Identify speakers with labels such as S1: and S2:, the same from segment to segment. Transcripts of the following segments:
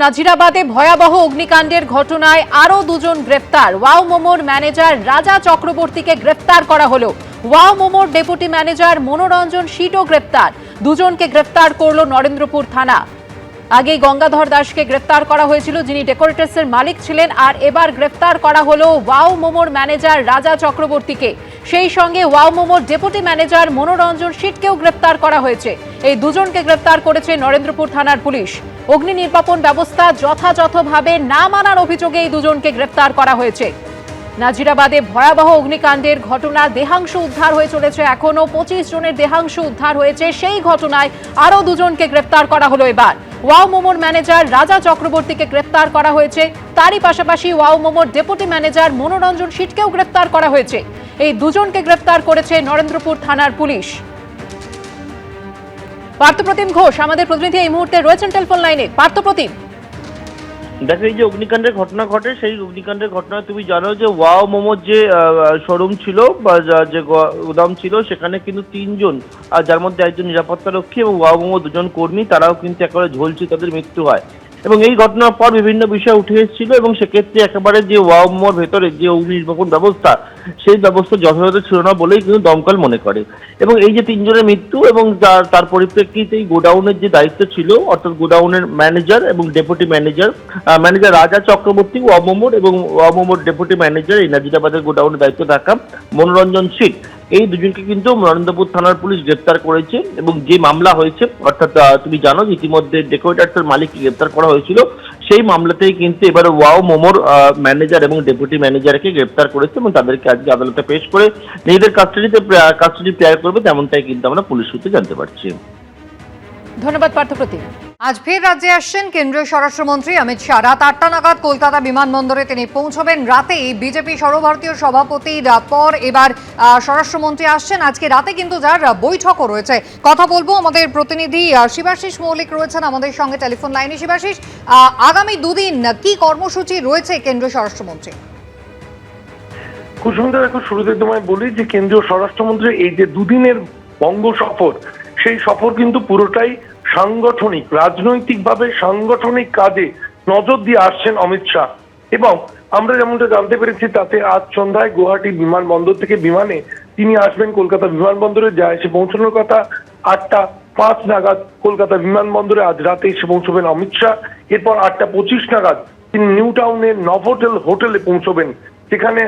S1: নাজিরাবাদে ভয়াবহ অগ্নিকাণ্ডের ঘটনায় আরো দুজন গ্রেফতার। ওয়াও মোমোর ম্যানেজার রাজা চক্রবর্তীকে গ্রেফতার করা হলো। ওয়াও মোমোর ডেপুটি ম্যানেজার মনোরঞ্জন শীটও গ্রেফতার। দুজনকে গ্রেফতার করল নরেন্দ্রপুর থানা। আগে গঙ্গাধর দাসকে গ্রেফতার করা হয়েছিল, যিনি ডেকোরেটার্সের মালিক ছিলেন, আর এবার গ্রেফতার করা হলো ওয়াও মোমোর ম্যানেজার রাজা চক্রবর্তীকে। সেই সঙ্গে ওয়াও মোমোর ডেপুটি ম্যানেজার মনোরঞ্জন শীটকেও গ্রেফতার করা হয়েছে। এই দুজনকে গ্রেফতার করেছে নরেন্দ্রপুর থানার পুলিশ। অগ্নি নির্বাপন ব্যবস্থা যথাযথভাবে না মানার অভিযোগে এই দুজনকে গ্রেফতার করা হয়েছে। নাজিরাবাদে ভয়াবহ অগ্নিকাণ্ডের ঘটনা, দেহাংশ উদ্ধার হয়ে চলেছে। এখনো 25 জনের দেহাংশ উদ্ধার হয়েছে। সেই ঘটনায় আরো দুজনকে গ্রেফতার করা হলো এবার। ওয়াও মোমোর ম্যানেজার রাজা চক্রবর্তীকে গ্রেফতার করা হয়েছে। তারই পাশাপাশি ওয়াও মোমোর ডেপুটি ম্যানেজার মনোরঞ্জন শীটকেও গ্রেফতার করা হয়েছে। এই দুজনকে গ্রেফতার করেছে নরেন্দ্রপুর থানার পুলিশ। পার্থপ্রতিম ঘোষ আমাদের প্রতিনিধি এই মুহূর্তে রয়েছেন টেলিফোন লাইনে। পার্থপ্রতিম,
S2: দেখো, এই যে অগ্নিকাণ্ডের ঘটনা ঘটে, সেই অগ্নিকাণ্ডের ঘটনা তুমি জানো যে ওয়াও মোমোর যে শোরুম ছিল বা যে গোদাম ছিল, সেখানে কিন্তু 3 জন, যার মধ্যে একজন নিরাপত্তা রক্ষী এবং ওয়াও মোমো 2 জন কর্মী, তারাও কিন্তু একেবারে ঝলছে, তাদের মৃত্যু হয়। এবং এই ঘটনার পর বিভিন্ন বিষয় উঠে এসেছিল এবং সেক্ষেত্রে একেবারে যে ওয়াও মোমোর ভেতরে যে অগ্নি নির্বাপন ব্যবস্থা, সেই ব্যবস্থা যথাযথ ছিল না বলেই কিন্তু দমকল মনে করে। এবং এই যে 3 জনের মৃত্যু এবং তার পরিপ্রেক্ষিতে এই গোডাউনের যে দায়িত্ব ছিল, অর্থাৎ গোডাউনের ম্যানেজার এবং ডেপুটি ম্যানেজার রাজা চক্রবর্তী ওয়াও মোমোর এবং ওয়াও মোমোর ডেপুটি ম্যানেজার এই নাজিরাবাদের গোডাউনের দায়িত্ব থাকা মনোরঞ্জন শীট, এই দুজনকে কিন্তু নরেন্দ্রপুর থানার পুলিশ গ্রেপ্তার করেছে। এবং যে মামলা হয়েছে, অর্থাৎ তুমি জানো ইতিমধ্যে ডেকোরেটার্সের মালিককে গ্রেপ্তার করা হয়েছিল, সেই মামলাতেই কিন্তু এবার ওয়াও মোমোর ম্যানেজার এবং ডেপুটি ম্যানেজারকে গ্রেপ্তার করেছে এবং তাদেরকে আজকে আদালতে পেশ করে নিজেদের কাস্টাডি প্রেয়ার করবে, তেমনটাই কিন্তু আমরা পুলিশ সূত্রে জানতে পারছি।
S1: ধন্যবাদ পার্থপ্রতিম।
S3: আজ ফের রাজ্যে আসছেন কেন্দ্রীয় স্বরাষ্ট্রমন্ত্রী অমিত শাহ। রাত 8টা নাগাদ কলকাতা বিমানবন্দরে তিনি পৌঁছবেন। রাতেই বিজেপি সর্বভারতীয় সভাপতির পর এবার স্বরাষ্ট্রমন্ত্রী আসছেন। আজকে রাতে কিন্তু যার বৈঠকও রয়েছে। কথা বলবো, আমাদের প্রতিনিধি শিবাশিস মৌলিক রয়েছেন আমাদের সঙ্গে টেলিফোন লাইনে। শিবাশিস, আগামী দুদিন কি কর্মসূচি রয়েছে কেন্দ্রীয় স্বরাষ্ট্রমন্ত্রী?
S4: খুব সুন্দর। এখন শুরুতে তোমায় বলি যে কেন্দ্রীয় স্বরাষ্ট্রমন্ত্রী এই যে দুদিনের বঙ্গ সফর, সেই সফর কিন্তু পুরোটাই সাংগঠনিক, রাজনৈতিকভাবে সাংগঠনিক কাজে নজর দিয়ে আসছেন অমিত শাহ। এবং আমরা যেমনটা জানতে পেরেছি, তাতে আজ সন্ধ্যায় গুয়াহাটি বিমানবন্দর থেকে বিমানে তিনি আসবেন কলকাতা বিমানবন্দরে। যা এসে পৌঁছানোর কথা 8টা 5 নাগাদ কলকাতা বিমানবন্দরে আজ রাতে এসে পৌঁছবেন অমিত শাহ। এরপর 8টা 25 নাগাদ তিনি নিউ টাউনের নভোটেল হোটেলে পৌঁছবেন। সেখানে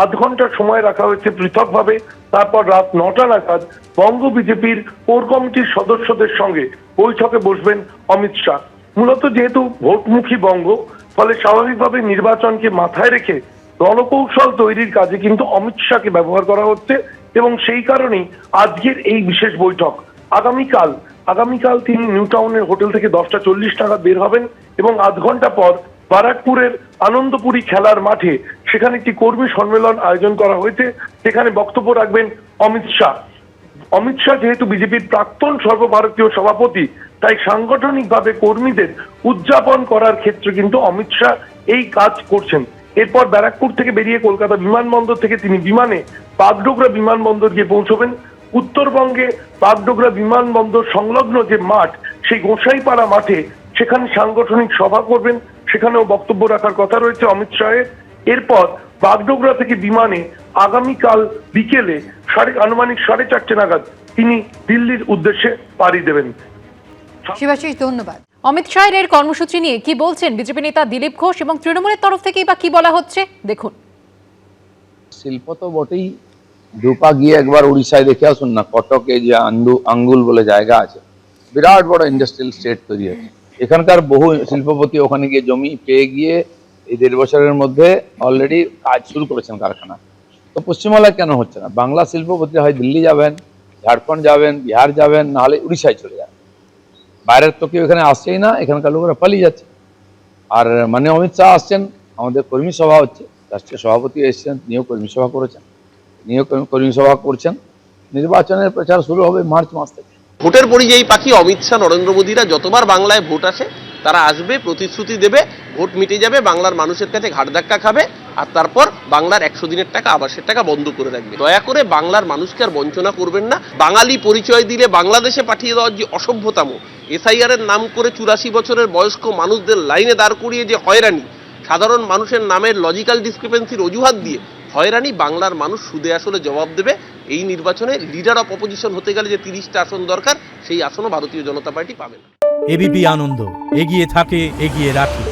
S4: আধ ঘন্টার সময় রাখা হয়েছে পৃথকভাবে। তারপর রাত 9টা নাগাদ বঙ্গ বিজেপির কোর কমিটির সদস্যদের সঙ্গে বৈঠকে বসবেন অমিত শাহ। মূলত যেহেতু ভোটমুখী বঙ্গ, ফলে স্বাভাবিকভাবে নির্বাচনকে মাথায় রেখে রণকৌশল তৈরির কাজে কিন্তু অমিত শাহকে ব্যবহার করা হচ্ছে এবং সেই কারণেই আজকের এই বিশেষ বৈঠক। আগামীকাল তিনি নিউ টাউনের হোটেল থেকে 10টা 40 নাগাদ বের হবেন এবং আধ ঘন্টা পর বারাকপুরের আনন্দপুরী খেলার মাঠে সেখানে একটি কর্মী সম্মেলন আয়োজন করা হয়েছে। সেখানে বক্তব্য রাখবেন অমিত শাহ। অমিত শাহ যেহেতু বিজেপির প্রাক্তন সর্বভারতীয় সভাপতি, তাই সাংগঠনিকভাবে কর্মীদের উদযাপন করার ক্ষেত্রে কিন্তু অমিত শাহ এই কাজ করছেন। এরপর ব্যারাকপুর থেকে বেরিয়ে কলকাতা বিমানবন্দর থেকে তিনি বিমানে বাগডোগরা বিমানবন্দর গিয়ে পৌঁছবেন। উত্তরবঙ্গে বাগডোগরা বিমানবন্দর সংলগ্ন যে মাঠ, সেই গোসাইপাড়া মাঠে সেখানে সাংগঠনিক সভা করবেন। সেখানেও বক্তব্য রাখার কথা রয়েছে অমিত শাহের। এরপর বাগডোগরা থেকে বিমানে আগামীকাল বিকেলে আনুমানিক 4:30 নাগাদ তিনি দিল্লির উদ্দেশ্যে পাড়ি দেবেন।
S3: শিবাশিস, ধন্যবাদ।
S1: অমিত শাহের এর কর্মসূচি নিয়ে কি বলছেন বিজেপি নেতা দিলীপ ঘোষ এবং তৃণমূলের তরফ থেকেই বা কি বলা হচ্ছে, দেখুন।
S5: শিল্প তো বটেই, দুপা গিয়ে একবার উড়িষ্যায় দেখে আসুন না। কটকে যে আঙ্গুল বলে জায়গা আছে, বিরাট বড় ইন্ডাস্ট্রিয়াল স্টেট তৈরি হয়েছে। এখানকার বহু শিল্পপতি ওখানে গিয়ে জমি পেয়ে গিয়ে এই 1.5 বছরের মধ্যে অলরেডি কাজ শুরু করেছেন কারখানা। তো পশ্চিমবাংলায় কেন হচ্ছে না? বাংলা শিল্পপতিরা হয় দিল্লি যাবেন, ঝাড়খণ্ড যাবেন, বিহার যাবেন, নাহলে উড়িষ্যায় চলে যাবেন। বাইরের তো কেউ এখানে আসছেই না, এখানকার লোকেরা পালিয়ে যাচ্ছে। আর মানে অমিত শাহ আসছেন, আমাদের কর্মী সভা হচ্ছে, রাষ্ট্রীয় সভাপতি এসছেন, তিনিও কর্মী সভা করেছেন, তিনিও কর্মী সভা করছেন। নির্বাচনের প্রচার শুরু হবে মার্চ মাস থেকে।
S6: ভোটের পরিযায়ী পাখি অমিত শাহ, নরেন্দ্র মোদীরা যতবার বাংলায় ভোট আসে তারা আসবে, প্রতিশ্রুতি দেবে, ভোট মিটে যাবে, বাংলার মানুষের কাছে ঘাট ধাক্কা খাবে, আর তারপর বাংলার 100 দিনের টাকা আবাসের টাকা বন্ধ করে রাখবে। দয়া করে বাংলার মানুষকে আর বঞ্চনা করবেন না। বাঙালি পরিচয় দিলে বাংলাদেশে পাঠিয়ে দেওয়ার যে অসভ্যতাম, এসআইআর এর নাম করে 84 বছরের বয়স্ক মানুষদের লাইনে দাঁড় করিয়ে যে হয়রানি, সাধারণ মানুষের নামের লজিক্যাল ডিসক্রিপেন্সির অজুহাত দিয়ে হয়রানি, বাংলার মানুষ সুদে আসলে জবাব দেবে। এই নির্বাচনে লিডার অফ অপোজিশন হতে গেলে যে 30টা আসন দরকার, সেই আসনও ভারতীয় জনতা পার্টি পাবে না।
S7: এবিপি আনন্দ, এগিয়ে থাকে, এগিয়ে রাখে।